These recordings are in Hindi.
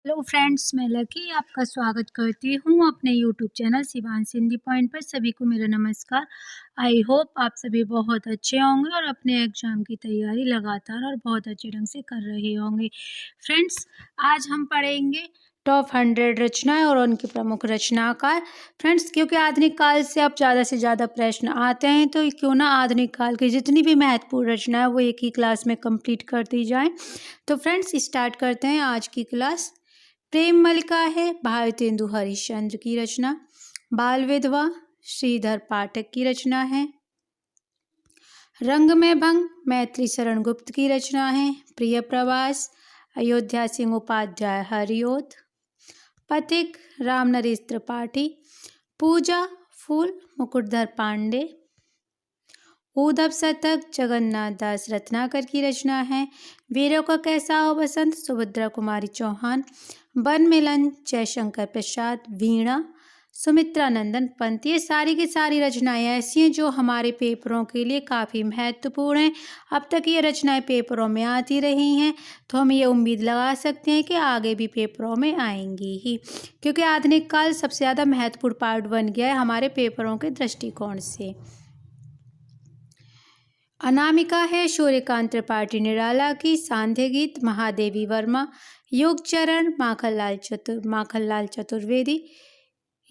हेलो फ्रेंड्स, मैं लकी आपका स्वागत करती हूँ अपने YouTube channel Shivansh Hindi point पर। सभी को मेरा नमस्कार। आई होप आप सभी बहुत अच्छे होंगे और अपने एग्ज़ाम की तैयारी लगातार और बहुत अच्छे ढंग से कर रहे होंगे। फ्रेंड्स, आज हम पढ़ेंगे टॉप 100 रचनाएँ और उनके प्रमुख रचनाकार। फ्रेंड्स, क्योंकि आधुनिक काल से अब ज़्यादा से ज़्यादा प्रश्न आते हैं, तो क्यों ना आधुनिक काल की जितनी भी महत्वपूर्ण रचनाएँ वो एक ही क्लास में कंप्लीट कर दी जाएँ। तो फ्रेंड्स, स्टार्ट करते हैं आज की क्लास। प्रेम मलिका है भारतेंदु हरिश्चंद्र की रचना। बाल विधवा श्रीधर पाठक की रचना है। रंग में भंग मैथिली शरण गुप्त की रचना है। प्रिय प्रवास अयोध्या सिंह उपाध्याय हरिओद। पथिक राम नरेश त्रिपाठी। पूजा फूल मुकुटधर पांडे। उद्धव शतक जगन्नाथ दास रत्नाकर की रचना है। वीरों का कैसा हो बसंत सुभद्रा कुमारी चौहान। वन मिलन जयशंकर प्रसाद। वीणा सुमित्रा नंदन पंत। ये सारी की सारी रचनाएं ऐसी हैं जो हमारे पेपरों के लिए काफ़ी महत्वपूर्ण हैं। अब तक ये रचनाएं पेपरों में आती रही हैं, तो हम ये उम्मीद लगा सकते हैं कि आगे भी पेपरों में आएंगी ही, क्योंकि आधुनिक काल सबसे ज़्यादा महत्वपूर्ण पार्ट बन गया है हमारे पेपरों के दृष्टिकोण से। अनामिका है सूर्यकांत त्रिपाठी निराला की। सांध्य गीत महादेवी वर्मा। योग चरण माखनलाल चतुर्वेदी।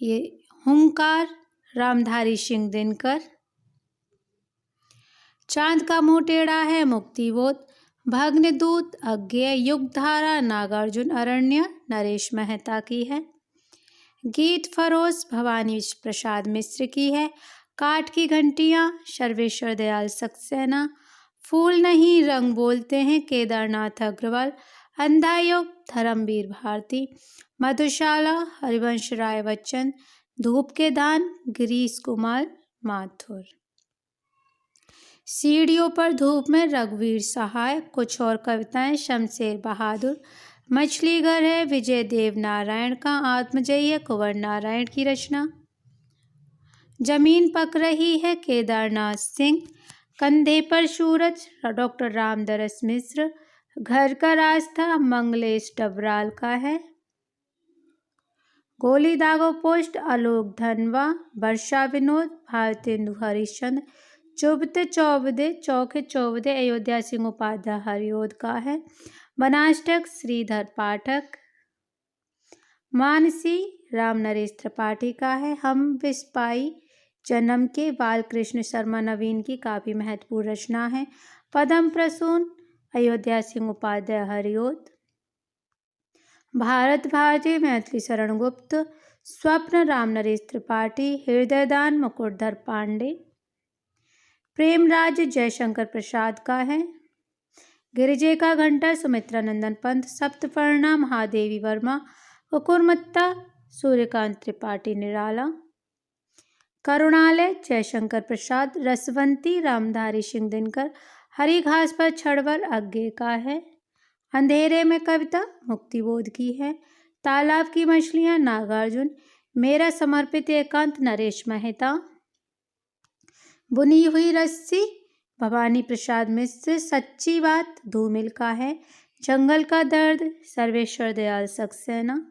ये हुंकार रामधारी सिंह दिनकर। चांद का मुंह टेढ़ा है मुक्तिबोध। भग्नदूत अज्ञेय युगधारा नागार्जुन अरण्य नरेश मेहता की है। गीत फरोज भवानी प्रसाद मिश्र की है। काठ की घंटियां सर्वेश्वर दयाल सक्सेना। फूल नहीं रंग बोलते हैं केदारनाथ अग्रवाल। अंधा योग धर्मवीर भारती। मधुशाला हरिवंश राय बच्चन। धूप के दान गिरीश कुमार माथुर। सीढ़ियों पर धूप में रघुवीर सहाय। कुछ और कविताएं शमशेर बहादुर। मछली घर है विजय देव नारायण का। आत्मजयी है कुंवर नारायण की रचना। जमीन पक रही है केदारनाथ सिंह। कंधे पर सूरज डॉक्टर रामदरस मिश्र। घर का रास्ता मंगलेश डबराल का है। गोली दागो पोस्ट आलोक धनवा। वर्षा विनोद भारतेंदु हरिश्चंद्र। चौबते चौबदे चौके चौबदे अयोध्या सिंह उपाध्याय हरिओद का है। बनाष्टक श्रीधर पाठक। मानसी राम नरेश त्रिपाठी का है। हम विस्पाई जन्म के बालकृष्ण शर्मा नवीन की काफ़ी महत्वपूर्ण रचना है। पद्म प्रसून अयोध्या सिंह उपाध्याय हरिओद। भारत भारती मैथिली शरण गुप्त। स्वप्न राम नरेश त्रिपाठी। हृदयदान मुकुटधर पांडे। प्रेमराज जयशंकर प्रसाद का है। गिरिजे का घंटा सुमित्रा नंदन पंत। सप्तपर्णा महादेवी वर्मा। कुकुरमुत्ता सूर्यकांत त्रिपाठी निराला। करुणालय जयशंकर प्रसाद। रसवंती रामधारी सिंह दिनकर। हरी घास पर छड़वर अज्ञे का है। अंधेरे में कविता मुक्तिबोध की है। तालाब की मछलियां नागार्जुन। मेरा समर्पित एकांत नरेश मेहता। बुनी हुई रस्सी भवानी प्रसाद मिश्र। सच्ची बात धूमिल का है। जंगल का दर्द सर्वेश्वर दयाल सक्सेना।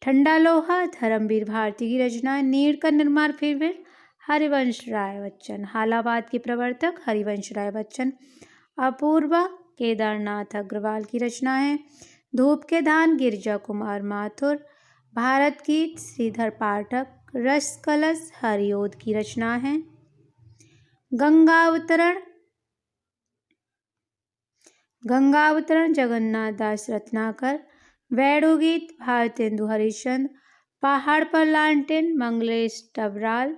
ठंडा लोहा धर्मवीर भारती की रचना। नीड़ का निर्माण फिर हरिवंश राय बच्चन। हालाबाद के प्रवर्तक हरिवंश राय बच्चन। अपूर्वा केदारनाथ अग्रवाल की रचना है। धूप के धान गिरिजा कुमार माथुर। भारत गीत श्रीधर पाठक। रस कलश हरिओद की रचना है। गंगा अवतरण जगन्नाथ दास रत्नाकर। वैणुगीत भारतेंदु हरिश्चंद्र। पहाड़ पर लालटेन मंगलेश डबराल।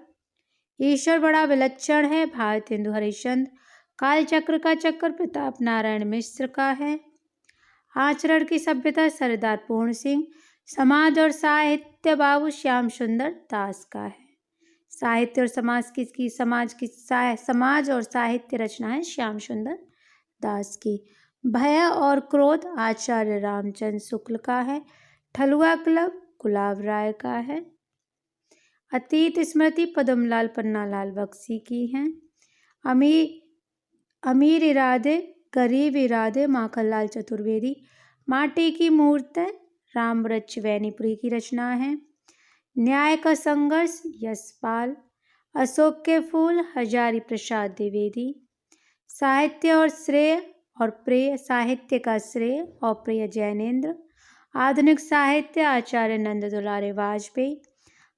ईश्वर बड़ा विलक्षण है भारतेंदु हरिश्चंद्र। कालचक्र का चक्र प्रताप नारायण मिश्र का है। आचरण की सभ्यता सरदार पूर्ण सिंह। समाज और साहित्य बाबू श्याम सुंदर दास का है। साहित्य और समाज और साहित्य रचनाएं श्याम सुंदर दास की। भय और क्रोध आचार्य रामचंद्र शुक्ल का है। ठलुआ क्लब गुलाब राय का है। अतीत स्मृति पद्मलाल पन्नालाल बख्शी की हैं। अमीर इरादे गरीब इरादे माखनलाल चतुर्वेदी। माटी की मूर्ति रामवृक्ष वैनीपुरी की रचना है। न्याय का संघर्ष यशपाल। अशोक के फूल हजारी प्रसाद द्विवेदी। साहित्य और श्रेय और प्रिय, साहित्य का श्रेय और प्रिय जैनेन्द्र। आधुनिक साहित्य आचार्य नंद दुलारे वाजपेयी।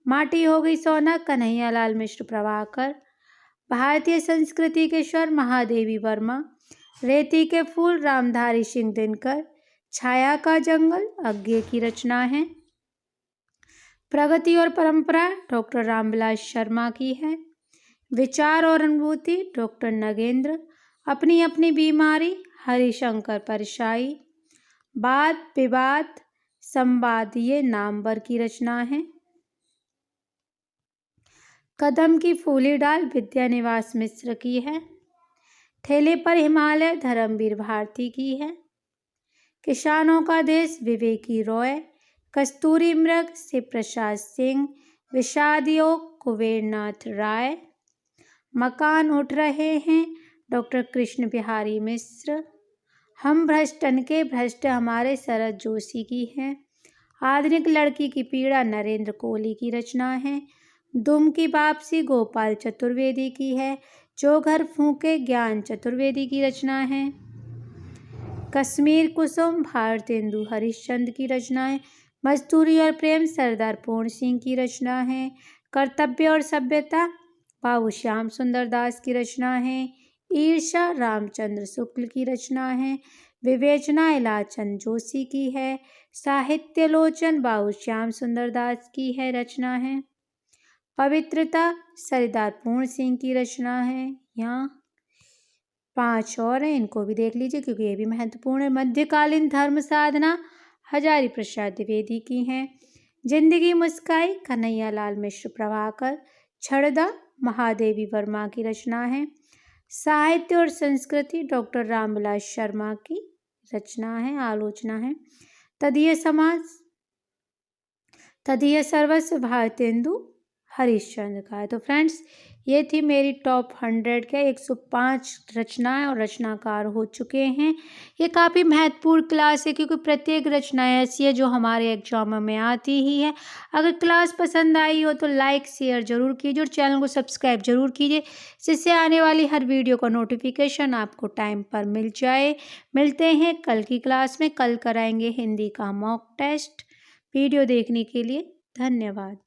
माटी हो गई सोना कन्हैयालाल मिश्र प्रभाकर। भारतीय संस्कृति के स्वर महादेवी वर्मा। रेती के फूल रामधारी सिंह दिनकर। छाया का जंगल अज्ञे की रचना है। प्रगति और परंपरा डॉक्टर रामविलास शर्मा की है। विचार और अनुभूति डॉक्टर नगेंद्र। अपनी अपनी बीमारी हरिशंकर परशाई। वाद विवाद संवाद ये नामवर की रचना है। कदम की फूली डाल विद्यानिवास मिश्र की है। ठेले पर हिमालय धर्मवीर भारती की है। किसानों का देश विवेकी रॉय। कस्तूरी मृग शिव प्रसाद सिंह। विषाद योग कुबेरनाथ राय। मकान उठ रहे हैं डॉक्टर कृष्ण बिहारी मिश्र। हम भ्रष्टन के भ्रष्ट हमारे शरद जोशी की है। आधुनिक लड़की की पीड़ा नरेंद्र कोहली की रचना है। दुम की वापसी गोपाल चतुर्वेदी की है। जो घर फूके ज्ञान चतुर्वेदी की रचना है। कश्मीर कुसुम भारतेंदु हरिश्चंद्र की रचना है। मजदूरी और प्रेम सरदार पूर्ण सिंह की रचना है। कर्तव्य और सभ्यता बाबू श्याम सुंदर दास की रचना है। ईर्षा रामचंद्र शुक्ल की रचना है। विवेचना इलाचंद जोशी की है। साहित्य लोचन बाबू श्याम सुंदर दास की है रचना है। पवित्रता सरदार पूर्ण सिंह की रचना है। यहाँ 5 और हैं, इनको भी देख लीजिए क्योंकि ये भी महत्वपूर्ण है। मध्यकालीन धर्म साधना हजारी प्रसाद द्विवेदी की हैं। जिंदगी मुस्काई कन्हैयालाल मिश्र प्रभाकर। छड़दा महादेवी वर्मा की रचना है। साहित्य और संस्कृति डॉक्टर रामविलास शर्मा की रचना है, आलोचना है। तदीय समाज तदीय सर्वस्व भारतेंदु हरिश्चंद्र का है। तो फ्रेंड्स ये थी मेरी टॉप 100 के 105 रचनाएं और रचनाकार हो चुके हैं। ये काफ़ी महत्वपूर्ण क्लास है क्योंकि प्रत्येक रचना ऐसी है जो हमारे एग्जाम में आती ही है। अगर क्लास पसंद आई हो तो लाइक शेयर जरूर कीजिए और चैनल को सब्सक्राइब जरूर कीजिए जिससे आने वाली हर वीडियो का नोटिफिकेशन आपको टाइम पर मिल जाए। मिलते हैं कल की क्लास में। कल कराएंगे हिंदी का मॉक टेस्ट। वीडियो देखने के लिए धन्यवाद।